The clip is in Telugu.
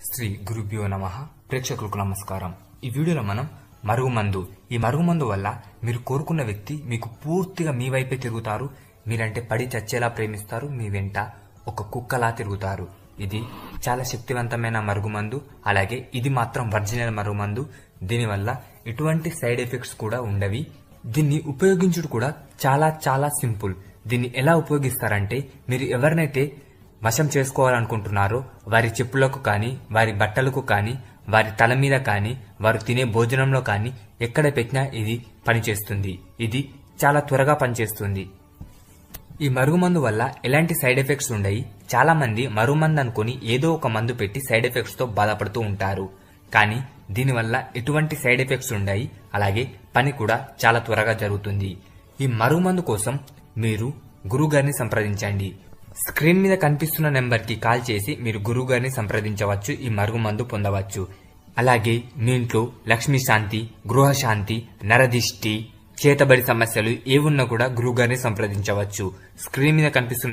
శ్రీ గురుభ్యో నమః. ప్రేక్షకులకు నమస్కారం. ఈ వీడియోలో మనం మరుగుమందు, ఈ మరుగుమందు వల్ల మీరు కోరుకున్న వ్యక్తి మీకు పూర్తిగా మీ వైపే తిరుగుతారు. మీరంటే పడి చచ్చేలా ప్రేమిస్తారు. మీ వెంట ఒక కుక్కలా తిరుగుతారు. ఇది చాలా శక్తివంతమైన మరుగుమందు. అలాగే ఇది మాత్రం ఒరిజినల్ మరుగుమందు. దీనివల్ల ఎటువంటి సైడ్ ఎఫెక్ట్స్ కూడా ఉండవి. దీన్ని ఉపయోగించుడు కూడా చాలా చాలా సింపుల్. దీన్ని ఎలా ఉపయోగిస్తారంటే, మీరు ఎవరినైతే వశం చేసుకోవాలనుకుంటున్నారో వారి చెప్పులకు కానీ, వారి బట్టలకు కానీ, వారి తల మీద కానీ, వారు తినే భోజనంలో కానీ ఎక్కడ పెట్టినా ఇది పనిచేస్తుంది. ఇది చాలా త్వరగా పనిచేస్తుంది. ఈ మరుగుమందు వల్ల ఎలాంటి సైడ్ ఎఫెక్ట్స్ ఉండయి. చాలా మంది మరుగుమందు అనుకుని ఏదో ఒక మందు పెట్టి సైడ్ ఎఫెక్ట్స్ తో బాధపడుతూ ఉంటారు. కానీ దీనివల్ల ఎటువంటి సైడ్ ఎఫెక్ట్స్ ఉండయి. అలాగే పని కూడా చాలా త్వరగా జరుగుతుంది. ఈ మరుగుమందు కోసం మీరు గురువుగారిని సంప్రదించండి. స్క్రీన్ మీద కనిపిస్తున్న నెంబర్ కి కాల్ చేసి మీరు గురువుగారిని సంప్రదించవచ్చు. ఈ మరుగుమందు పొందవచ్చు. అలాగే మీ ఇంట్లో లక్ష్మీ శాంతి, గృహశాంతి, నరదిష్టి, చేతబడి సమస్యలు ఏవున్నా కూడా గురువుగారిని సంప్రదించవచ్చు. స్క్రీన్ మీద కనిపిస్తున్న